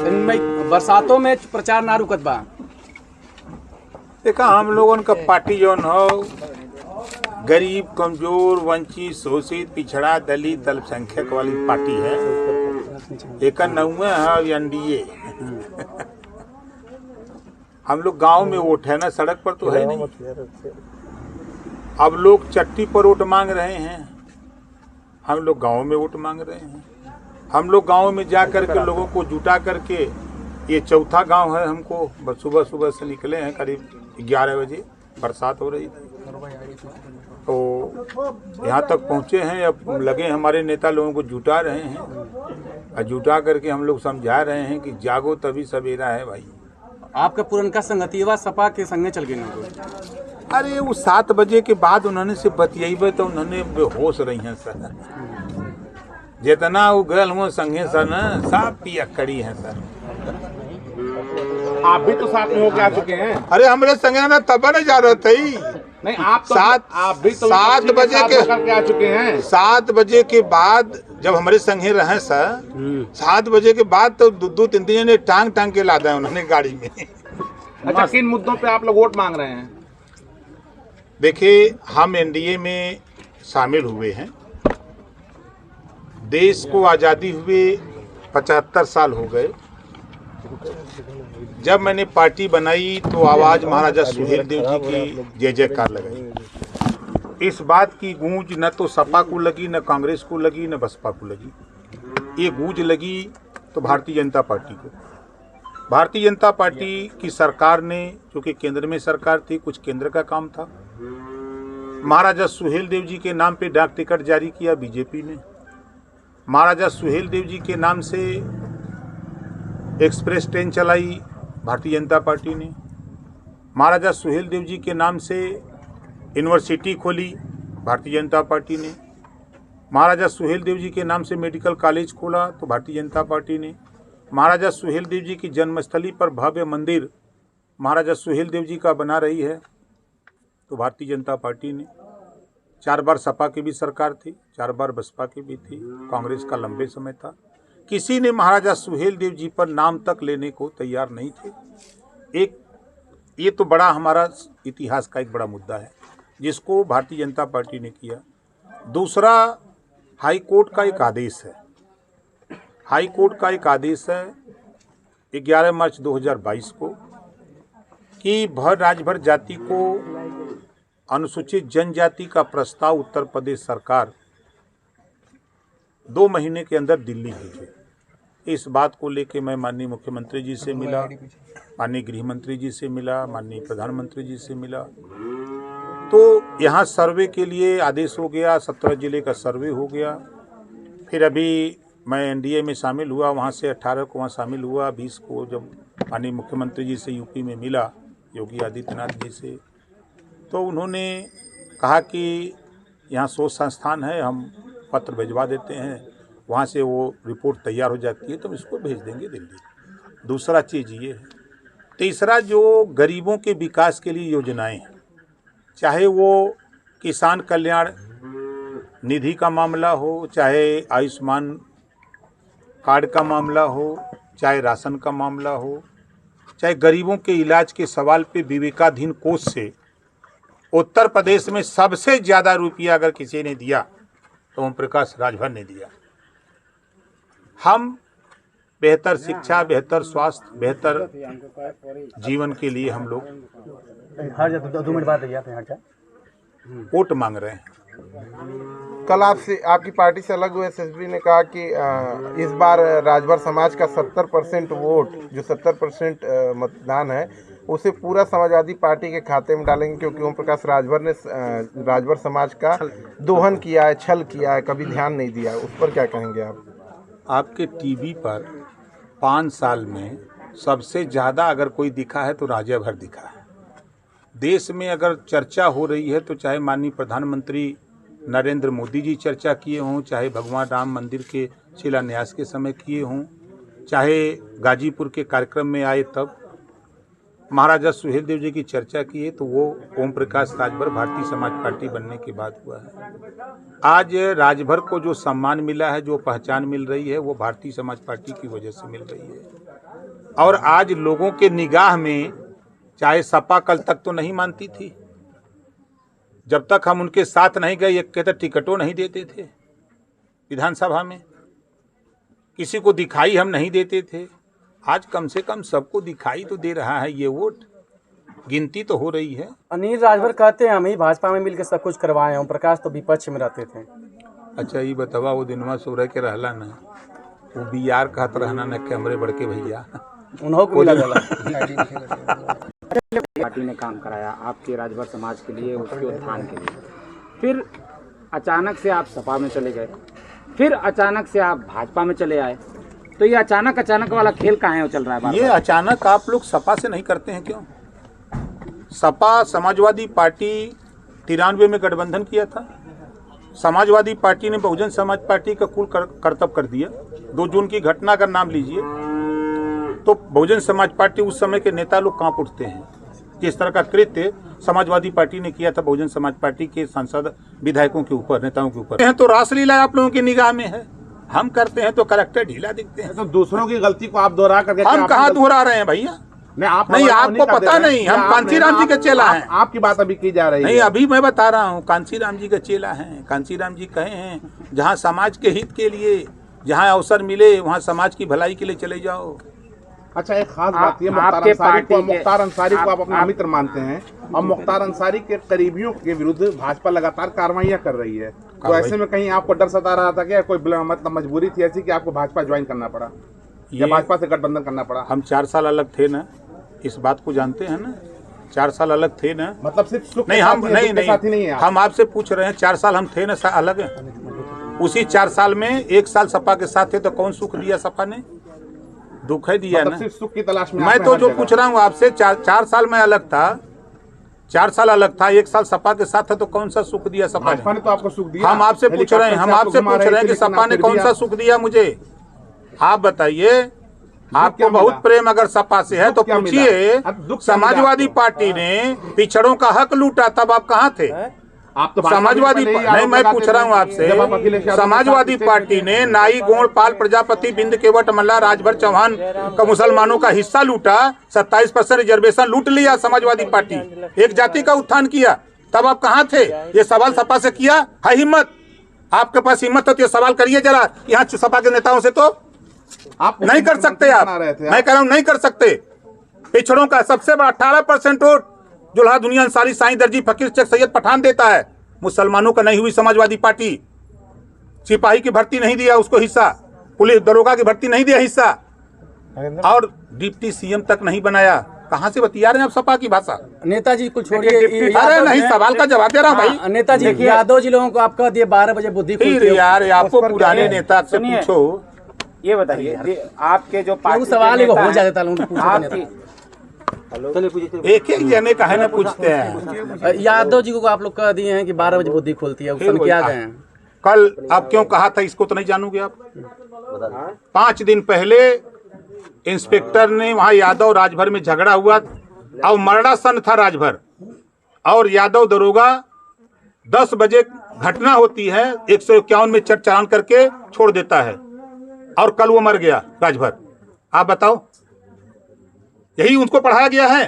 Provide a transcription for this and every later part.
इनमें बरसातों में प्रचार ना रुकत बा। देखा हम लोगन का पार्टी जौन हो गरीब, कमजोर, वंचित, शोषित, पिछड़ा, दलित, अल्पसंख्यक वाली पार्टी है। एक नौवे है एनडीए। हम लोग गांव में वोट है ना, सड़क पर तो है नहीं। अब लोग चट्टी पर वोट मांग रहे हैं, हम लोग गांव में वोट मांग रहे हैं। हम लोग गांव में जा करके लोगों को जुटा करके, ये चौथा गांव है हमको, बस सुबह सुबह से निकले हैं, करीब 11 बजे बरसात हो रही थी, तो यहाँ तक पहुँचे हैं। अब लगे हमारे नेता लोगों को जुटा रहे हैं, और जुटा करके हम लोग समझा रहे हैं कि जागो तभी सवेरा है भाई। आपका पुरनका संगतिवा सपा के संगे चल गए ना? अरे वो 7 बजे के बाद उन्होंने से बतियाबे तो उन्होंने बेहोश रही हैं सर। जितना वो गल हुआ संगे सर ना, सब पिया कड़ी है सर। आप भी तो साथ में होके आ चुके हैं। अरे हमारे संगे ना तब नहीं जा रहे थे। नहीं, आप तो आप भी तो 7 बजे के आ चुके हैं। 7 बजे के बाद जब हमारे संगे रहे सर, 7 बजे के बाद तो 2-3 ने टांग के लादा है उन्होंने गाड़ी में। अच्छा, किन मुद्दों पे आप लोग वोट मांग रहे हैं? देखिए, हम एनडीए में शामिल हुए हैं। देश को आज़ादी हुए 75 साल हो गए। जब मैंने पार्टी बनाई तो आवाज महाराजा सुहेलदेव जी की जय जयकार लगाई। इस बात की गूंज न तो सपा को लगी, न कांग्रेस को लगी, न बसपा को लगी। ये गूंज लगी तो भारतीय जनता पार्टी को। भारतीय जनता पार्टी की सरकार ने, क्योंकि केंद्र में सरकार थी, कुछ केंद्र का काम था, महाराजा सुहेलदेव जी के नाम पे डाक टिकट जारी किया बीजेपी ने। महाराजा सुहेलदेव जी के नाम से एक्सप्रेस ट्रेन चलाई भारतीय जनता पार्टी ने। महाराजा सुहेलदेव जी के नाम से यूनिवर्सिटी खोली भारतीय जनता पार्टी ने। महाराजा सुहेलदेव जी के नाम से मेडिकल कॉलेज खोला तो भारतीय जनता पार्टी ने। महाराजा सुहेलदेव जी की जन्मस्थली पर भव्य मंदिर महाराजा सुहेलदेव जी का बना रही है तो भारतीय जनता पार्टी ने। 4 बार सपा की भी सरकार थी, 4 बार बसपा की भी थी, कांग्रेस का लंबे समय था। किसी ने महाराजा सुहेलदेव जी पर नाम तक लेने को तैयार नहीं थे। ये तो बड़ा हमारा इतिहास का एक बड़ा मुद्दा है जिसको भारतीय जनता पार्टी ने किया। दूसरा, हाई कोर्ट का एक आदेश है। हाई कोर्ट का एक आदेश है 11 मार्च 2022 को कि राज्य भर जाति को अनुसूचित जनजाति का प्रस्ताव उत्तर प्रदेश सरकार 2 महीने के अंदर दिल्ली भेजे। इस बात को लेके मैं माननीय मुख्यमंत्री जी से मिला, माननीय गृह मंत्री जी से मिला, माननीय प्रधानमंत्री जी से मिला, तो यहाँ सर्वे के लिए आदेश हो गया। 17 जिले का सर्वे हो गया। फिर अभी मैं एनडीए में शामिल हुआ, वहाँ से 18 को वहाँ शामिल हुआ। 20 को जब माननीय मुख्यमंत्री जी से यूपी में मिला, योगी आदित्यनाथ जी से, तो उन्होंने कहा कि यहाँ शोध संस्थान है, हम पत्र भिजवा देते हैं, वहाँ से वो रिपोर्ट तैयार हो जाती है तो इसको भेज देंगे दिल्ली। दूसरा चीज़ ये है। तीसरा, जो गरीबों के विकास के लिए योजनाएं हैं, चाहे वो किसान कल्याण निधि का मामला हो, चाहे आयुष्मान कार्ड का मामला हो, चाहे राशन का मामला हो, चाहे गरीबों के इलाज के सवाल पे विवेकाधीन कोष से उत्तर प्रदेश में सबसे ज़्यादा रुपया अगर किसी ने दिया तो ओम प्रकाश राजभर ने दिया। हम बेहतर शिक्षा, बेहतर स्वास्थ्य, बेहतर जीवन के लिए हम लोग वोट मांग रहे हैं। कल आपसे, आपकी पार्टी से अलग हुए एसएसबी ने कहा कि इस बार राजभर समाज का 70% वोट, जो 70% मतदान है, उसे पूरा समाजवादी पार्टी के खाते में डालेंगे, क्योंकि ओम प्रकाश राजभर ने राजभर समाज का दोहन किया है, छल किया है, कभी ध्यान नहीं दिया है। उस पर क्या कहेंगे आप? आपके टीवी पर 5 साल में सबसे ज़्यादा अगर कोई दिखा है तो राजभर दिखा है। देश में अगर चर्चा हो रही है तो चाहे माननीय प्रधानमंत्री नरेंद्र मोदी जी चर्चा किए हों, चाहे भगवान राम मंदिर के शिलान्यास के समय किए हों, चाहे गाजीपुर के कार्यक्रम में आए तब, महाराजा सुहेल देव जी की चर्चा की है तो वो ओम प्रकाश राजभर भारतीय समाज पार्टी बनने के बाद हुआ है। आज राजभर को जो सम्मान मिला है, जो पहचान मिल रही है, वो भारतीय समाज पार्टी की वजह से मिल रही है। और आज लोगों के निगाह में चाहे सपा कल तक तो नहीं मानती थी, जब तक हम उनके साथ नहीं गए, एक कहते टिकटों नहीं देते थे विधानसभा में, किसी को दिखाई हम नहीं देते थे। आज कम से कम सबको दिखाई तो दे रहा है ये वोट, गिनती तो हो रही है। अनिल राजभर कहते हैं हम ही भाजपा में मिलकर सब कुछ करवाए हैं, ओम प्रकाश तो विपक्ष में रहते थे। अच्छा ये बतावा वो दिनवा सोरह के रहला न, वो बीआर कहत रहना न कि हमरे बड़के भैया उन्हों को मिला गला। पार्टी ने काम कराया आपके राजभर समाज के लिए, उसके उत्थान के लिए। फिर अचानक से आप सपा में चले गए, फिर अचानक से आप भाजपा में चले आए, तो ये अचानक वाला खेल कहाँ है चल रहा है बार-बार? ये अचानक आप लोग सपा से नहीं करते हैं क्यों? सपा समाजवादी पार्टी 93 में गठबंधन किया था। समाजवादी पार्टी ने बहुजन समाज पार्टी का कुल करतब कर दिया। 2 जून की घटना का नाम लीजिए तो बहुजन समाज पार्टी उस समय के नेता लोग कांप उठते हैं। जिस तरह का कृत्य समाजवादी पार्टी ने किया था बहुजन समाज पार्टी के सांसद विधायकों के ऊपर, नेताओं के ऊपर, तो रासलीला आप लोगों की निगाह में है। हम करते हैं तो करेक्टर ढीला दिखते हैं। तो दूसरों की गलती को आप दोहरा करके हम कहाँ दोहरा रहे हैं भैया? नहीं आपको पता नहीं, हम कांसीराम जी के चेला हैं। आपकी बात अभी की जा रही है। नहीं अभी मैं बता रहा हूँ, कांसीराम जी का चेला हैं। कांसीराम जी कहे हैं जहाँ समाज के हित के लिए, जहाँ अवसर मिले वहाँ समाज की भलाई के लिए चले जाओ। अच्छा एक खास बात ये मुख्तार अंसारी को आप अपना मित्र मानते हैं और मुख्तार अंसारी के करीबियों के विरुद्ध भाजपा लगातार कार्रवाइयां कर रही है, तो ऐसे में कहीं आपको डर सता रहा था क्या? कोई मतलब मजबूरी थी ऐसी कि आपको भाजपा ज्वाइन करना पड़ा या भाजपा से गठबंधन करना पड़ा? हम 4 साल अलग थे ना, इस बात को जानते हैं ना। 4 साल अलग थे ना, मतलब सिर्फ सुख नहीं हम नहीं हम आपसे पूछ रहे हैं 4 साल हम थे ना अलग हैं। उसी 4 साल में 1 साल सपा के साथ थे तो कौन सुख दिया सपा ने? दुख है दिया ना। सुख की तलाश में मैं तो जो पूछ रहा हूँ आपसे, 4 साल में अलग था, 4 साल अलग था, 1 साल सपा के साथ था तो कौन सा सुख दिया सपा ने? तो आपको सुख दिया। हम आपसे पूछ रहे हैं, कि सपा ने कौन सा सुख दिया मुझे? आप बताइए। आपको बहुत प्रेम अगर सपा से है तो पूछिए। समाजवादी पार्टी ने पिछड़ों का हक लूटा तब आप कहाँ थे? आप तो समाजवादी नहीं, मैं पूछ रहा हूँ आपसे, समाजवादी पार्टी ने नाई गोड़ पाल प्रजापति बिंद केवट मल्ला राजभर चौहान का मुसलमानों का हिस्सा लूटा, 27% रिजर्वेशन लूट लिया समाजवादी पार्टी, एक जाति का उत्थान किया, तब आप कहाँ थे? ये सवाल सपा से किया है? हिम्मत आपके पास हिम्मत हो तो ये सवाल करिए जरा यहाँ सपा के नेताओं से। तो आप नहीं कर सकते आप, मैं कह रहा हूँ नहीं कर सकते। पिछड़ों का सबसे बड़ा 18% वोट जुल्हा दुनिया अंसारी, साईं दर्जी, फकीर शेख सैयद पठान देता है। मुसलमानों का नहीं हुई समाजवादी पार्टी, सिपाही की भर्ती नहीं दिया उसको हिस्सा, पुलिस दरोगा की भर्ती नहीं दिया हिस्सा, और डिप्टी सीएम तक नहीं बनाया। कहाँ से बतिया रहे हैं आप सपा की भाषा? नेताजी कुछ छोड़िए। अरे नहीं, सवाल का जवाब दे रहा हूँ भाई। नेताजी यादव जी लोगों को आप कह दिए 12 बजे बुद्धि खुलती है। यार आपको पुराने नेता से पूछो। ये बताइए आपके जो पार्टी सवाल ही हो जाता है, एक जने का है ना पूछते हैं। यादव जी को आप लोग कह दिए हैं कि 12 बजे बुद्धि खुलती है, उस समय क्या गए हैं? कल आप क्यों कहा था इसको तो नहीं जानोगे आप? 5 दिन पहले इंस्पेक्टर ने वहां यादव राजभर में झगड़ा हुआ और मरड़ा सन था राजभर, और यादव दरोगा 10 बजे घटना होती है 151 में चट चालान करके छोड़ देता है, और कल वो मर गया राजभर। आप बताओ, यही उनको पढ़ाया गया है?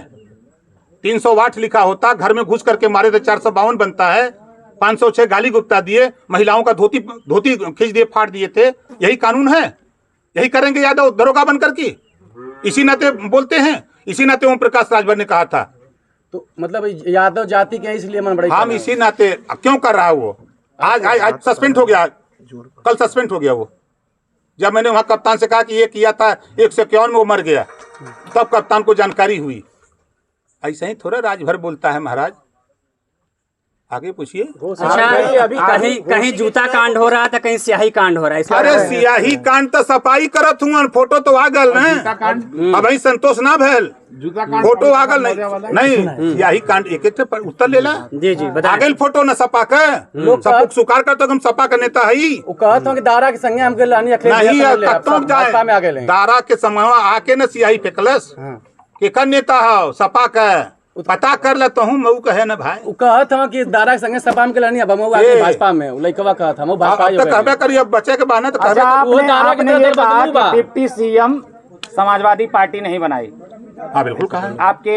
308 लिखा होता, घर में घुस करके मारे तो 452 बनता है, 506 गाली गुप्ता दिए, महिलाओं का धोती खींच दिए, फाड़ दिए थे। यही कानून है? यही करेंगे यादव दरोगा बनकर की? इसी नाते बोलते हैं, इसी नाते ओम प्रकाश राजभर ने कहा था। तो मतलब यादव जाति के इसलिए मन बड़े हम इसी नाते क्यों कर रहा है वो? आज सस्पेंड हो गया, कल सस्पेंड हो गया वो। जब मैंने वहां कप्तान से कहा कि ये किया था 151 में वो मर गया, तब कप्तान को जानकारी हुई। ऐसा ही थोड़ा राजभर बोलता है महाराज। आगे पूछिए। अच्छा, अभी कहीं जूता कांड हो रहा था, कहीं स्याही कांड हो रहा है। अरे स्याही कांड तो सफाई करत हूँ, फोटो तो आ गल न, अब संतोष ना भैल, फोटो आ गल नहीं स्याही कांड एक उत्तर ले ला जी आ गल फोटो न सपा का सब सुकार कर तो हम सपा का नेता है। कहता हूँ कि दारा के संगे हमके लानी नहीं जाए दारा के समय आके न स्याही फेंकलस, कि कन नेता हो सपा का पता कर ले तो हूँ मऊ कहे ना भाई। वो कहत हम कि दारा के संगे सपा में के लड़नी अब हम आगे ए। भाजपा में उ लइकवा कहत हम भाजपा अब तो कहबे करिए अब बचे के बहाने तो कहबे अच्छा, करिए। वो आपने दारा के आपने तरह ये कहा बदलू बा। कि डिप्टी सीएम समाजवादी पार्टी नहीं बनाई, हाँ बिल्कुल कहा है। आपके